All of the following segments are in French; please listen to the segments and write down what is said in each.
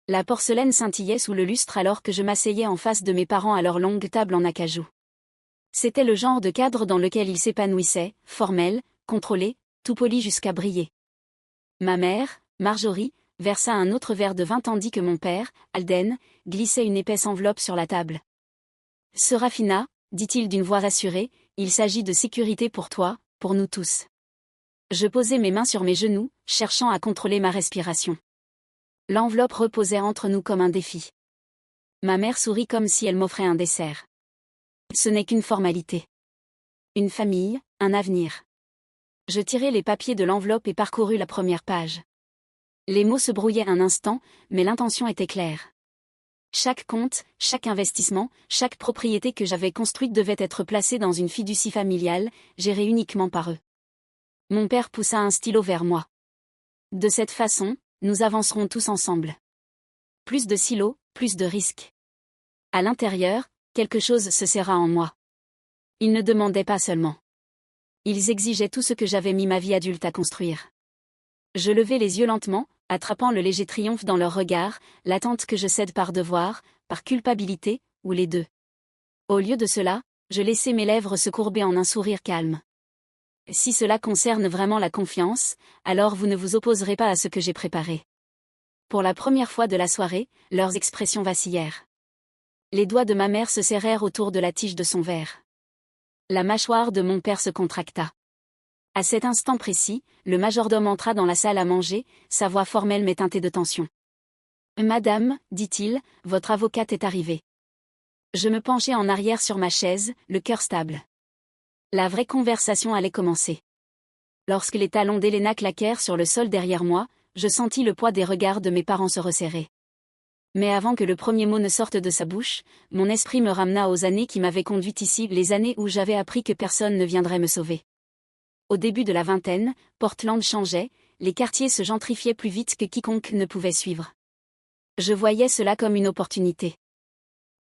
La porcelaine scintillait sous le lustre alors que je m'asseyais en face de mes parents à leur longue table en acajou. C'était le genre de cadre dans lequel ils s'épanouissaient, formel, contrôlé, tout poli jusqu'à briller. Ma mère, Marjorie, versa un autre verre de vin tandis que mon père, Alden, glissait une épaisse enveloppe sur la table. « Serafina, dit-il d'une voix rassurée, il s'agit de sécurité pour toi, pour nous tous. » Je posai mes mains sur mes genoux, cherchant à contrôler ma respiration. L'enveloppe reposait entre nous comme un défi. Ma mère sourit comme si elle m'offrait un dessert. Ce n'est qu'une formalité. Une famille, un avenir. Je tirai les papiers de l'enveloppe et parcourus la première page. Les mots se brouillaient un instant, mais l'intention était claire. Chaque compte, chaque investissement, chaque propriété que j'avais construite devait être placée dans une fiducie familiale, gérée uniquement par eux. Mon père poussa un stylo vers moi. De cette façon, nous avancerons tous ensemble. Plus de silos, plus de risques. À l'intérieur, quelque chose se serra en moi. Ils ne demandaient pas seulement. Ils exigeaient tout ce que j'avais mis ma vie adulte à construire. Je levai les yeux lentement, attrapant le léger triomphe dans leur regard, l'attente que je cède par devoir, par culpabilité, ou les deux. Au lieu de cela, je laissai mes lèvres se courber en un sourire calme. Si cela concerne vraiment la confiance, alors vous ne vous opposerez pas à ce que j'ai préparé. Pour la première fois de la soirée, leurs expressions vacillèrent. Les doigts de ma mère se serrèrent autour de la tige de son verre. La mâchoire de mon père se contracta. À cet instant précis, le majordome entra dans la salle à manger, sa voix formelle mais teintée de tension. « Madame, dit-il, votre avocate est arrivée. » Je me penchai en arrière sur ma chaise, le cœur stable. La vraie conversation allait commencer. Lorsque les talons d'Helena claquèrent sur le sol derrière moi, je sentis le poids des regards de mes parents se resserrer. Mais avant que le premier mot ne sorte de sa bouche, mon esprit me ramena aux années qui m'avaient conduite ici, les années où j'avais appris que personne ne viendrait me sauver. Au début de la vingtaine, Portland changeait, les quartiers se gentrifiaient plus vite que quiconque ne pouvait suivre. Je voyais cela comme une opportunité.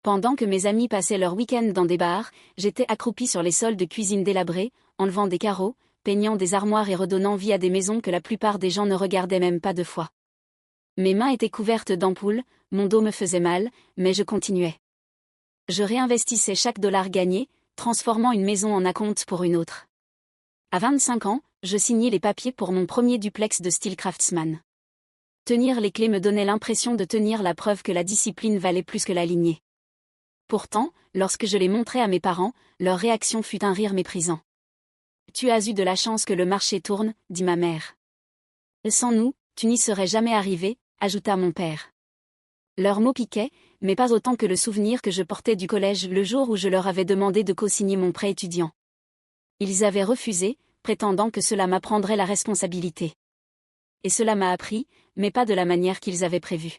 Pendant que mes amis passaient leur week-end dans des bars, j'étais accroupi sur les sols de cuisine délabrés, enlevant des carreaux, peignant des armoires et redonnant vie à des maisons que la plupart des gens ne regardaient même pas 2 fois. Mes mains étaient couvertes d'ampoules, mon dos me faisait mal, mais je continuais. Je réinvestissais chaque dollar gagné, transformant une maison en acompte pour une autre. À 25 ans, je signai les papiers pour mon premier duplex de style craftsman. Tenir les clés me donnait l'impression de tenir la preuve que la discipline valait plus que la lignée. Pourtant, lorsque je les montrai à mes parents, leur réaction fut un rire méprisant. « Tu as eu de la chance que le marché tourne, » dit ma mère. « Sans nous, tu n'y serais jamais arrivé, » ajouta mon père. Leurs mots piquaient, mais pas autant que le souvenir que je portais du collège le jour où je leur avais demandé de co-signer mon prêt étudiant. Ils avaient refusé, prétendant que cela m'apprendrait la responsabilité. Et cela m'a appris, mais pas de la manière qu'ils avaient prévue.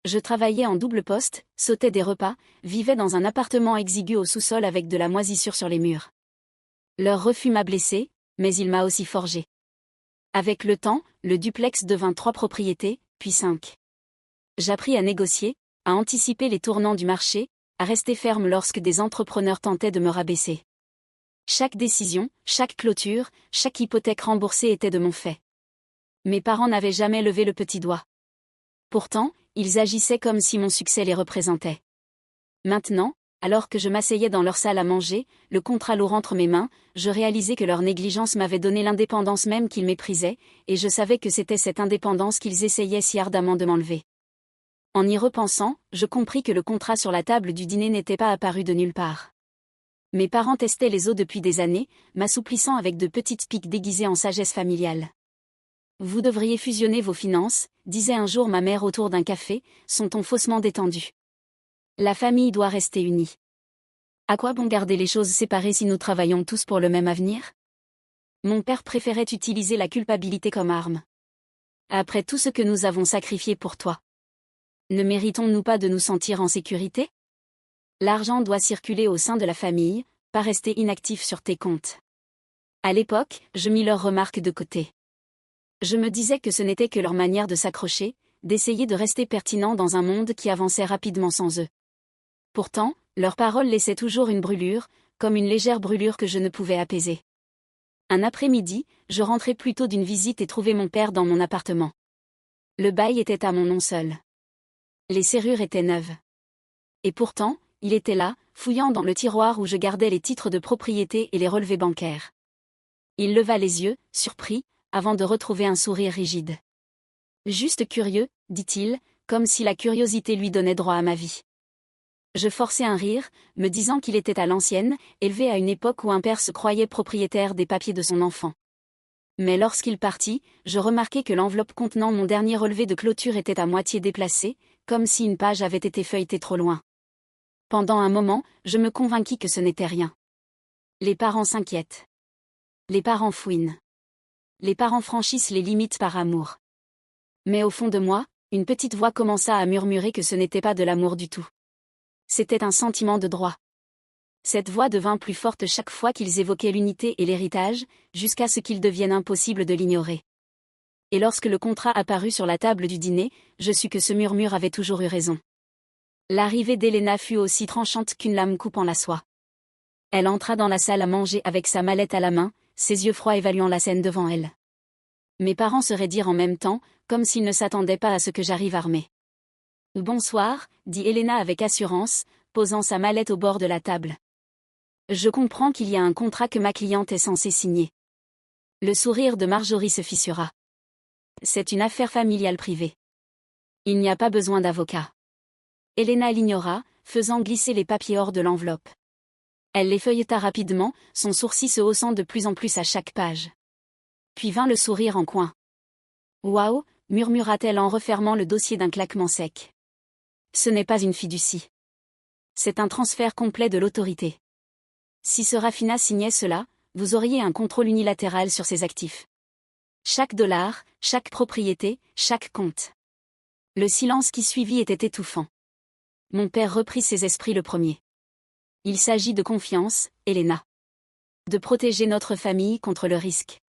Je travaillais en double poste, sautais des repas, vivais dans un appartement exigu au sous-sol avec de la moisissure sur les murs. Leur refus m'a blessé, mais il m'a aussi forgé. Avec le temps, le duplex devint 3 propriétés, puis 5. J'appris à négocier, à anticiper les tournants du marché, à rester ferme lorsque des entrepreneurs tentaient de me rabaisser. Chaque décision, chaque clôture, chaque hypothèque remboursée était de mon fait. Mes parents n'avaient jamais levé le petit doigt. Pourtant, ils agissaient comme si mon succès les représentait. Maintenant, alors que je m'asseyais dans leur salle à manger, le contrat lourd entre mes mains, je réalisais que leur négligence m'avait donné l'indépendance même qu'ils méprisaient, et je savais que c'était cette indépendance qu'ils essayaient si ardemment de m'enlever. En y repensant, je compris que le contrat sur la table du dîner n'était pas apparu de nulle part. Mes parents testaient les eaux depuis des années, m'assouplissant avec de petites piques déguisées en sagesse familiale. « Vous devriez fusionner vos finances, » disait un jour ma mère autour d'un café, son ton faussement détendu. La famille doit rester unie. À quoi bon garder les choses séparées si nous travaillons tous pour le même avenir? Mon père préférait utiliser la culpabilité comme arme. Après tout ce que nous avons sacrifié pour toi, ne méritons-nous pas de nous sentir en sécurité? L'argent doit circuler au sein de la famille, pas rester inactif sur tes comptes. À l'époque, je mis leurs remarques de côté. Je me disais que ce n'était que leur manière de s'accrocher, d'essayer de rester pertinent dans un monde qui avançait rapidement sans eux. Pourtant, leurs paroles laissaient toujours une brûlure, comme une légère brûlure que je ne pouvais apaiser. Un après-midi, je rentrais plutôt d'une visite et trouvai mon père dans mon appartement. Le bail était à mon nom seul. Les serrures étaient neuves. Et pourtant, il était là, fouillant dans le tiroir où je gardais les titres de propriété et les relevés bancaires. Il leva les yeux, surpris, avant de retrouver un sourire rigide. Juste curieux, dit-il, comme si la curiosité lui donnait droit à ma vie. Je forçai un rire, me disant qu'il était à l'ancienne, élevé à une époque où un père se croyait propriétaire des papiers de son enfant. Mais lorsqu'il partit, je remarquai que l'enveloppe contenant mon dernier relevé de clôture était à moitié déplacée, comme si une page avait été feuilletée trop loin. Pendant un moment, je me convainquis que ce n'était rien. Les parents s'inquiètent. Les parents fouinent. Les parents franchissent les limites par amour. Mais au fond de moi, une petite voix commença à murmurer que ce n'était pas de l'amour du tout. C'était un sentiment de droit. Cette voix devint plus forte chaque fois qu'ils évoquaient l'unité et l'héritage, jusqu'à ce qu'il devienne impossible de l'ignorer. Et lorsque le contrat apparut sur la table du dîner, je sus que ce murmure avait toujours eu raison. L'arrivée d'Helena fut aussi tranchante qu'une lame coupant la soie. Elle entra dans la salle à manger avec sa mallette à la main, ses yeux froids évaluant la scène devant elle. Mes parents se raidirent en même temps, comme s'ils ne s'attendaient pas à ce que j'arrive armée. « Bonsoir », dit Helena avec assurance, posant sa mallette au bord de la table. « Je comprends qu'il y a un contrat que ma cliente est censée signer. » Le sourire de Marjorie se fissura. « C'est une affaire familiale privée. Il n'y a pas besoin d'avocat. » Helena l'ignora, faisant glisser les papiers hors de l'enveloppe. Elle les feuilleta rapidement, son sourcil se haussant de plus en plus à chaque page. Puis vint le sourire en coin. « Waouh !» murmura-t-elle en refermant le dossier d'un claquement sec. « Ce n'est pas une fiducie. C'est un transfert complet de l'autorité. Si Serafina signait cela, vous auriez un contrôle unilatéral sur ses actifs. Chaque dollar, chaque propriété, chaque compte. » Le silence qui suivit était étouffant. Mon père reprit ses esprits le premier. « Il s'agit de confiance, Helena. De protéger notre famille contre le risque. »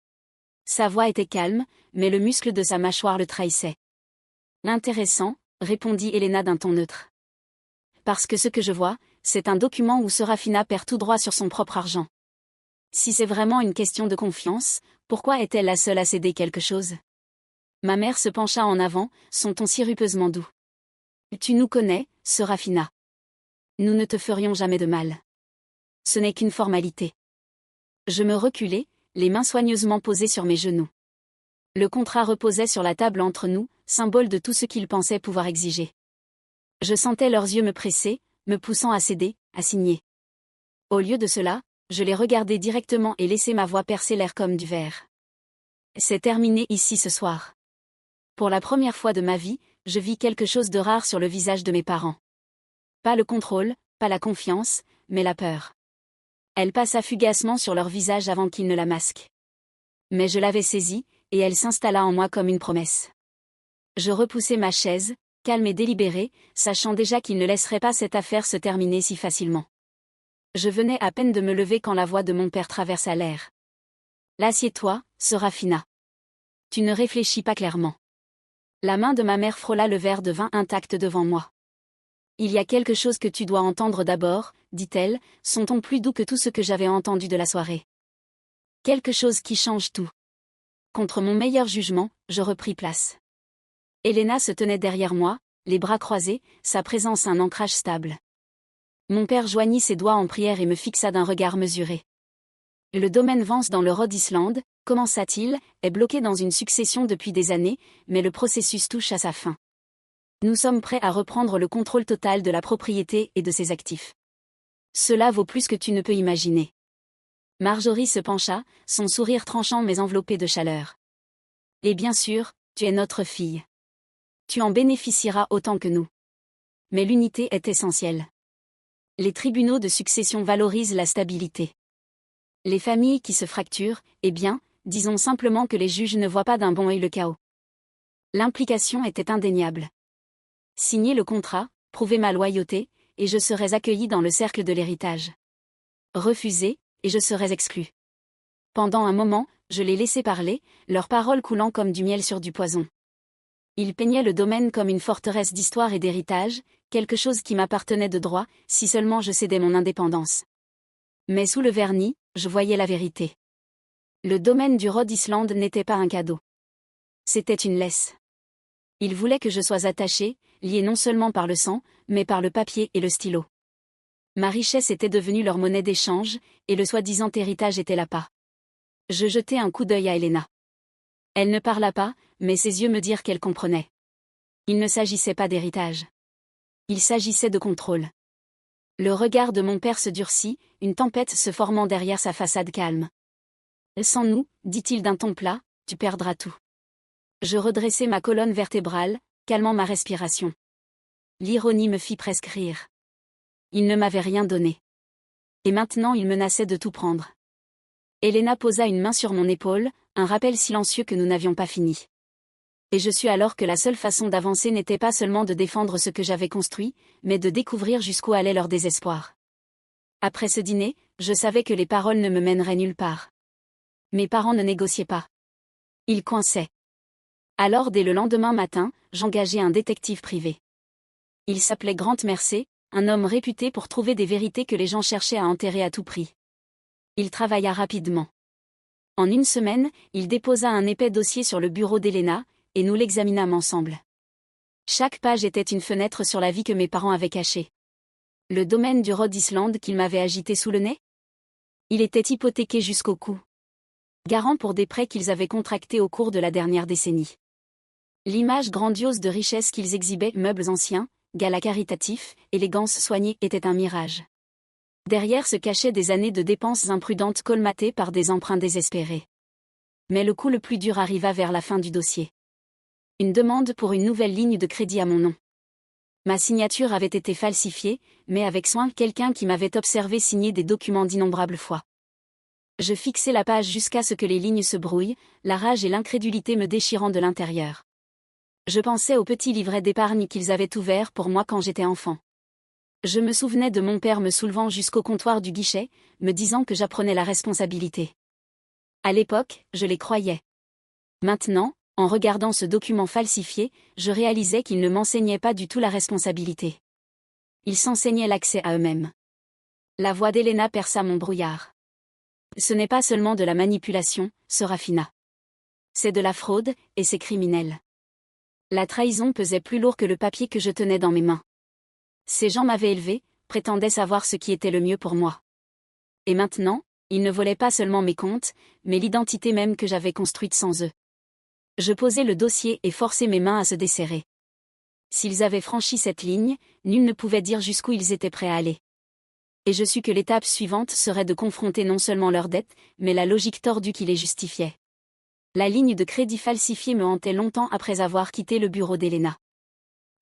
Sa voix était calme, mais le muscle de sa mâchoire le trahissait. « Intéressant, » répondit Helena d'un ton neutre. « Parce que ce que je vois, c'est un document où Serafina perd tout droit sur son propre argent. Si c'est vraiment une question de confiance, pourquoi est-elle la seule à céder quelque chose ?» Ma mère se pencha en avant, son ton sirupeusement doux. « Tu nous connais, Serafina. Nous ne te ferions jamais de mal. Ce n'est qu'une formalité. » Je me reculai, les mains soigneusement posées sur mes genoux. Le contrat reposait sur la table entre nous, symbole de tout ce qu'ils pensaient pouvoir exiger. Je sentais leurs yeux me presser, me poussant à céder, à signer. Au lieu de cela, je les regardais directement et laissais ma voix percer l'air comme du verre. C'est terminé ici ce soir. Pour la première fois de ma vie, je vis quelque chose de rare sur le visage de mes parents. Pas le contrôle, pas la confiance, mais la peur. Elle passa fugacement sur leur visage avant qu'ils ne la masquent. Mais je l'avais saisie, et elle s'installa en moi comme une promesse. Je repoussai ma chaise, calme et délibérée, sachant déjà qu'ils ne laisseraient pas cette affaire se terminer si facilement. Je venais à peine de me lever quand la voix de mon père traversa l'air. « Assieds-toi, Serafina. Tu ne réfléchis pas clairement. » La main de ma mère frôla le verre de vin intact devant moi. « Il y a quelque chose que tu dois entendre d'abord, » dit-elle, son ton plus doux que tout ce que j'avais entendu de la soirée. Quelque chose qui change tout. Contre mon meilleur jugement, je repris place. Helena se tenait derrière moi, les bras croisés, sa présence un ancrage stable. Mon père joignit ses doigts en prière et me fixa d'un regard mesuré. « Le domaine Vance dans le Rhode Island, » commença-t-il, est bloqué dans une succession depuis des années, mais le processus touche à sa fin. Nous sommes prêts à reprendre le contrôle total de la propriété et de ses actifs. Cela vaut plus que tu ne peux imaginer. Marjorie se pencha, son sourire tranchant mais enveloppé de chaleur. Et bien sûr, tu es notre fille. Tu en bénéficieras autant que nous. Mais l'unité est essentielle. Les tribunaux de succession valorisent la stabilité. Les familles qui se fracturent, eh bien, disons simplement que les juges ne voient pas d'un bon œil le chaos. L'implication était indéniable. Signer le contrat, prouver ma loyauté, et je serais accueilli dans le cercle de l'héritage. Refuser, et je serais exclu. Pendant un moment, je les laissais parler, leurs paroles coulant comme du miel sur du poison. Ils peignaient le domaine comme une forteresse d'histoire et d'héritage, quelque chose qui m'appartenait de droit, si seulement je cédais mon indépendance. Mais sous le vernis, je voyais la vérité. Le domaine du Rhode Island n'était pas un cadeau. C'était une laisse. Ils voulaient que je sois attachée, liée non seulement par le sang, mais par le papier et le stylo. Ma richesse était devenue leur monnaie d'échange, et le soi-disant héritage était l'appât. Je jetai un coup d'œil à Helena. Elle ne parla pas, mais ses yeux me dirent qu'elle comprenait. Il ne s'agissait pas d'héritage. Il s'agissait de contrôle. Le regard de mon père se durcit, une tempête se formant derrière sa façade calme. Sans nous, dit-il d'un ton plat, tu perdras tout. Je redressai ma colonne vertébrale, calmant ma respiration. L'ironie me fit presque rire. Il ne m'avait rien donné. Et maintenant il menaçait de tout prendre. Helena posa une main sur mon épaule, un rappel silencieux que nous n'avions pas fini. Et je sus alors que la seule façon d'avancer n'était pas seulement de défendre ce que j'avais construit, mais de découvrir jusqu'où allait leur désespoir. Après ce dîner, je savais que les paroles ne me mèneraient nulle part. Mes parents ne négociaient pas. Ils coinçaient. Alors dès le lendemain matin, j'engageai un détective privé. Il s'appelait Grant Mercer, un homme réputé pour trouver des vérités que les gens cherchaient à enterrer à tout prix. Il travailla rapidement. En une semaine, il déposa un épais dossier sur le bureau d'Helena, et nous l'examinâmes ensemble. Chaque page était une fenêtre sur la vie que mes parents avaient cachée. Le domaine du Rhode Island qu'il m'avait agité sous le nez? Il était hypothéqué jusqu'au cou. Garant pour des prêts qu'ils avaient contractés au cours de la dernière décennie. L'image grandiose de richesse qu'ils exhibaient, meubles anciens, galas caritatifs, élégance soignée, était un mirage. Derrière se cachaient des années de dépenses imprudentes colmatées par des emprunts désespérés. Mais le coup le plus dur arriva vers la fin du dossier. Une demande pour une nouvelle ligne de crédit à mon nom. Ma signature avait été falsifiée, mais avec soin quelqu'un qui m'avait observé signer des documents d'innombrables fois. Je fixai la page jusqu'à ce que les lignes se brouillent, la rage et l'incrédulité me déchirant de l'intérieur. Je pensais au petit livret d'épargne qu'ils avaient ouvert pour moi quand j'étais enfant. Je me souvenais de mon père me soulevant jusqu'au comptoir du guichet, me disant que j'apprenais la responsabilité. À l'époque, je les croyais. Maintenant, en regardant ce document falsifié, je réalisais qu'ils ne m'enseignaient pas du tout la responsabilité. Ils s'enseignaient l'accès à eux-mêmes. La voix d'Helena perça mon brouillard. Ce n'est pas seulement de la manipulation, se raffina. C'est de la fraude, et c'est criminel. La trahison pesait plus lourd que le papier que je tenais dans mes mains. Ces gens m'avaient élevé, prétendaient savoir ce qui était le mieux pour moi. Et maintenant, ils ne volaient pas seulement mes comptes, mais l'identité même que j'avais construite sans eux. Je posai le dossier et forçai mes mains à se desserrer. S'ils avaient franchi cette ligne, nul ne pouvait dire jusqu'où ils étaient prêts à aller. Et je sus que l'étape suivante serait de confronter non seulement leurs dettes, mais la logique tordue qui les justifiait. La ligne de crédit falsifiée me hantait longtemps après avoir quitté le bureau d'Helena.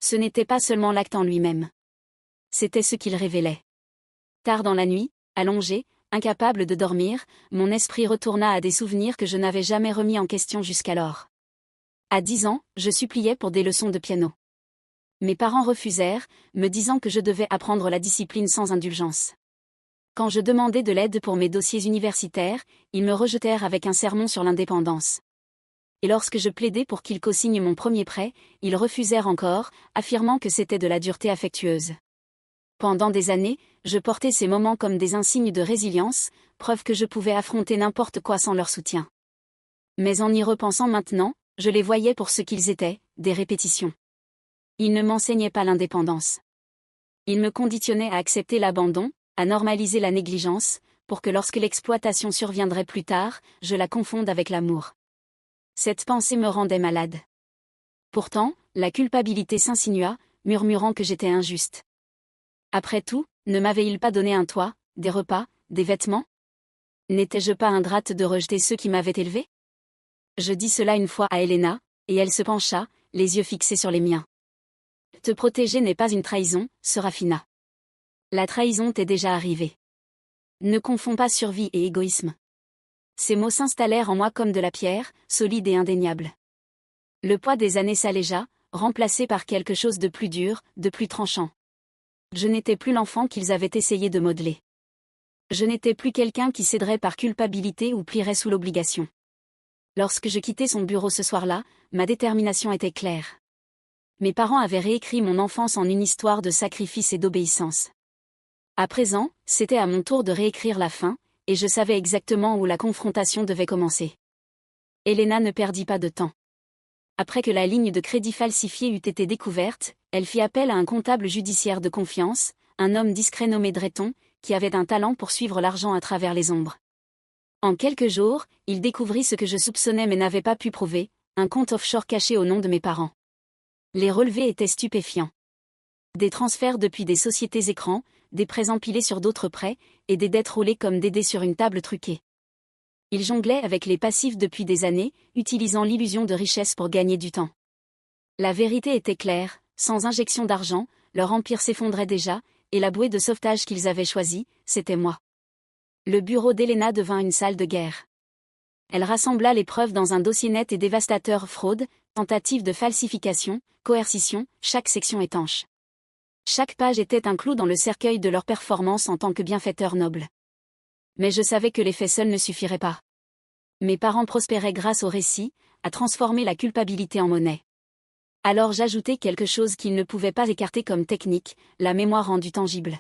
Ce n'était pas seulement l'acte en lui-même. C'était ce qu'il révélait. Tard dans la nuit, allongé, incapable de dormir, mon esprit retourna à des souvenirs que je n'avais jamais remis en question jusqu'alors. À 10 ans, je suppliais pour des leçons de piano. Mes parents refusèrent, me disant que je devais apprendre la discipline sans indulgence. Quand je demandais de l'aide pour mes dossiers universitaires, ils me rejetèrent avec un sermon sur l'indépendance. Et lorsque je plaidais pour qu'ils co-signent mon premier prêt, ils refusèrent encore, affirmant que c'était de la dureté affectueuse. Pendant des années, je portais ces moments comme des insignes de résilience, preuve que je pouvais affronter n'importe quoi sans leur soutien. Mais en y repensant maintenant, je les voyais pour ce qu'ils étaient, des répétitions. Ils ne m'enseignaient pas l'indépendance. Ils me conditionnaient à accepter l'abandon, à normaliser la négligence, pour que lorsque l'exploitation surviendrait plus tard, je la confonde avec l'amour. Cette pensée me rendait malade. Pourtant, la culpabilité s'insinua, murmurant que j'étais injuste. Après tout, ne m'avait-il pas donné un toit, des repas, des vêtements? N'étais-je pas ingrate de rejeter ceux qui m'avaient élevée? Je dis cela une fois à Helena, et elle se pencha, les yeux fixés sur les miens. Te protéger n'est pas une trahison, se raffina. La trahison t'est déjà arrivée. Ne confonds pas survie et égoïsme. Ces mots s'installèrent en moi comme de la pierre, solide et indéniable. Le poids des années s'allégea, remplacé par quelque chose de plus dur, de plus tranchant. Je n'étais plus l'enfant qu'ils avaient essayé de modeler. Je n'étais plus quelqu'un qui céderait par culpabilité ou plierait sous l'obligation. Lorsque je quittai son bureau ce soir-là, ma détermination était claire. Mes parents avaient réécrit mon enfance en une histoire de sacrifice et d'obéissance. À présent, c'était à mon tour de réécrire la fin, et je savais exactement où la confrontation devait commencer. Helena ne perdit pas de temps. Après que la ligne de crédit falsifiée eut été découverte, elle fit appel à un comptable judiciaire de confiance, un homme discret nommé Drayton, qui avait un talent pour suivre l'argent à travers les ombres. En quelques jours, il découvrit ce que je soupçonnais mais n'avais pas pu prouver, un compte offshore caché au nom de mes parents. Les relevés étaient stupéfiants. Des transferts depuis des sociétés écrans, des prêts empilés sur d'autres prêts, et des dettes roulées comme des dés sur une table truquée. Ils jonglaient avec les passifs depuis des années, utilisant l'illusion de richesse pour gagner du temps. La vérité était claire, sans injection d'argent, leur empire s'effondrait déjà, et la bouée de sauvetage qu'ils avaient choisie, c'était moi. Le bureau d'Elena devint une salle de guerre. Elle rassembla les preuves dans un dossier net et dévastateur: fraude, tentative de falsification, coercition, chaque section étanche. Chaque page était un clou dans le cercueil de leur performance en tant que bienfaiteurs nobles. Mais je savais que les faits seuls ne suffiraient pas. Mes parents prospéraient grâce au récit, à transformer la culpabilité en monnaie. Alors j'ajoutai quelque chose qu'ils ne pouvaient pas écarter comme technique, la mémoire rendue tangible.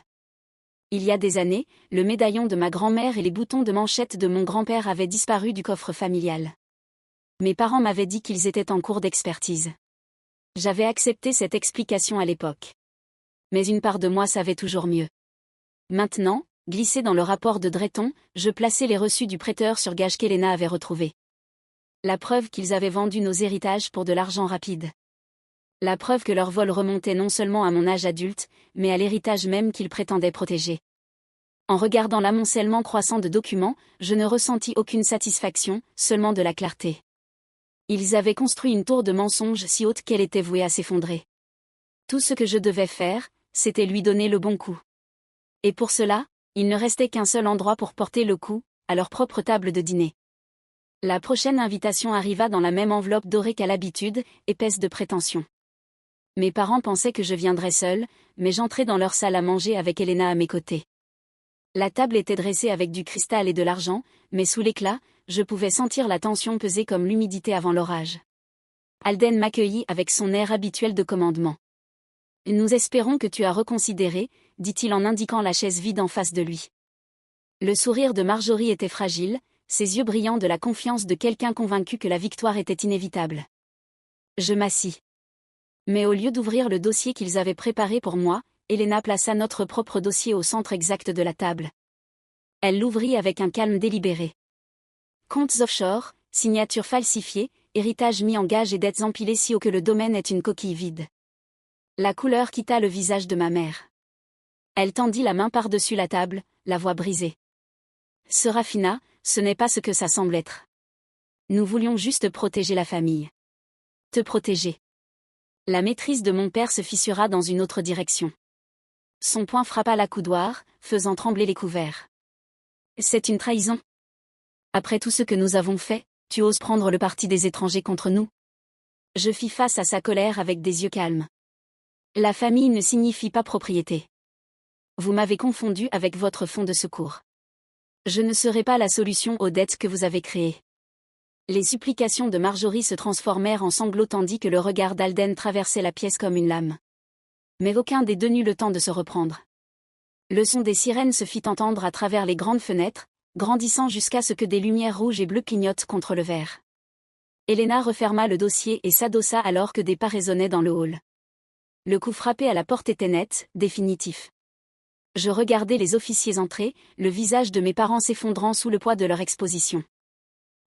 Il y a des années, le médaillon de ma grand-mère et les boutons de manchette de mon grand-père avaient disparu du coffre familial. Mes parents m'avaient dit qu'ils étaient en cours d'expertise. J'avais accepté cette explication à l'époque. Mais une part de moi savait toujours mieux. Maintenant, glissé dans le rapport de Drayton, je plaçais les reçus du prêteur sur gage qu'Elena avait retrouvé. La preuve qu'ils avaient vendu nos héritages pour de l'argent rapide. La preuve que leur vol remontait non seulement à mon âge adulte, mais à l'héritage même qu'ils prétendaient protéger. En regardant l'amoncellement croissant de documents, je ne ressentis aucune satisfaction, seulement de la clarté. Ils avaient construit une tour de mensonges si haute qu'elle était vouée à s'effondrer. Tout ce que je devais faire, c'était lui donner le bon coup. Et pour cela, il ne restait qu'un seul endroit pour porter le coup, à leur propre table de dîner. La prochaine invitation arriva dans la même enveloppe dorée qu'à l'habitude, épaisse de prétention. Mes parents pensaient que je viendrais seule, mais j'entrai dans leur salle à manger avec Elena à mes côtés. La table était dressée avec du cristal et de l'argent, mais sous l'éclat, je pouvais sentir la tension peser comme l'humidité avant l'orage. Alden m'accueillit avec son air habituel de commandement. « Nous espérons que tu as reconsidéré », dit-il en indiquant la chaise vide en face de lui. Le sourire de Marjorie était fragile, ses yeux brillants de la confiance de quelqu'un convaincu que la victoire était inévitable. Je m'assis. Mais au lieu d'ouvrir le dossier qu'ils avaient préparé pour moi, Elena plaça notre propre dossier au centre exact de la table. Elle l'ouvrit avec un calme délibéré. Comptes offshore, signatures falsifiées, héritage mis en gage et dettes empilées si haut que le domaine est une coquille vide. La couleur quitta le visage de ma mère. Elle tendit la main par-dessus la table, la voix brisée. Serafina, ce n'est pas ce que ça semble être. Nous voulions juste protéger la famille. Te protéger. La maîtrise de mon père se fissura dans une autre direction. Son poing frappa l'accoudoir, faisant trembler les couverts. C'est une trahison. Après tout ce que nous avons fait, tu oses prendre le parti des étrangers contre nous. Je fis face à sa colère avec des yeux calmes. La famille ne signifie pas propriété. Vous m'avez confondu avec votre fonds de secours. Je ne serai pas la solution aux dettes que vous avez créées. Les supplications de Marjorie se transformèrent en sanglots tandis que le regard d'Alden traversait la pièce comme une lame. Mais aucun des deux n'eut le temps de se reprendre. Le son des sirènes se fit entendre à travers les grandes fenêtres, grandissant jusqu'à ce que des lumières rouges et bleues clignotent contre le verre. Elena referma le dossier et s'adossa alors que des pas résonnaient dans le hall. Le coup frappé à la porte était net, définitif. Je regardais les officiers entrer, le visage de mes parents s'effondrant sous le poids de leur exposition.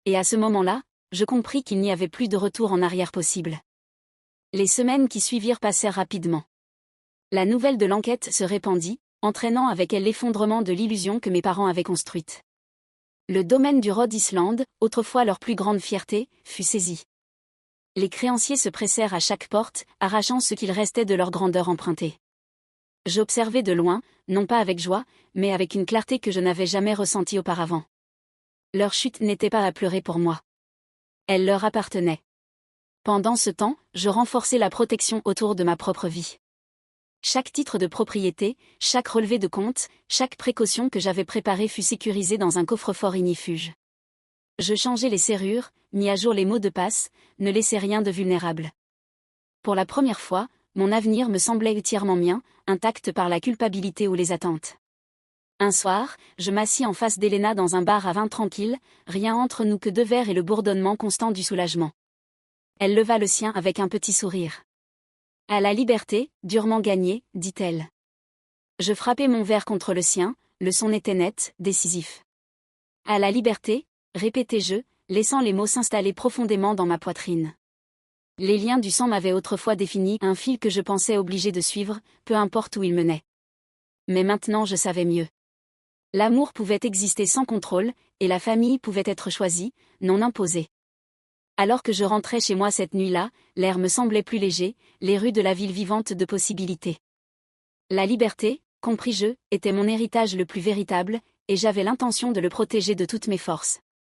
Et à ce moment-là, je compris qu'il n'y avait plus de retour en arrière possible. Les semaines qui suivirent passèrent rapidement. La nouvelle de l'enquête se répandit, entraînant avec elle l'effondrement de l'illusion que mes parents avaient construite. Le domaine du Rhode Island, autrefois leur plus grande fierté, fut saisi. Les créanciers se pressèrent à chaque porte, arrachant ce qu'il restait de leur grandeur empruntée. J'observais de loin, non pas avec joie, mais avec une clarté que je n'avais jamais ressentie auparavant. Leur chute n'était pas à pleurer pour moi. Elle leur appartenait. Pendant ce temps, je renforçais la protection autour de ma propre vie. Chaque titre de propriété, chaque relevé de compte, chaque précaution que j'avais préparée fut sécurisée dans un coffre-fort ignifuge. Je changeais les serrures, mis à jour les mots de passe, ne laissais rien de vulnérable. Pour la première fois, mon avenir me semblait entièrement mien, intact par la culpabilité ou les attentes. Un soir, je m'assis en face d'Elena dans un bar à vin tranquille, rien entre nous que deux verres et le bourdonnement constant du soulagement. Elle leva le sien avec un petit sourire. À la liberté, durement gagnée, dit-elle. Je frappai mon verre contre le sien, le son était net, décisif. À la liberté, répétai-je, laissant les mots s'installer profondément dans ma poitrine. Les liens du sang m'avaient autrefois défini un fil que je pensais obligé de suivre, peu importe où il menait. Mais maintenant je savais mieux. L'amour pouvait exister sans contrôle, et la famille pouvait être choisie, non imposée. Alors que je rentrais chez moi cette nuit-là, l'air me semblait plus léger, les rues de la ville vivantes de possibilités. La liberté, compris-je, était mon héritage le plus véritable, et j'avais l'intention de le protéger de toutes mes forces.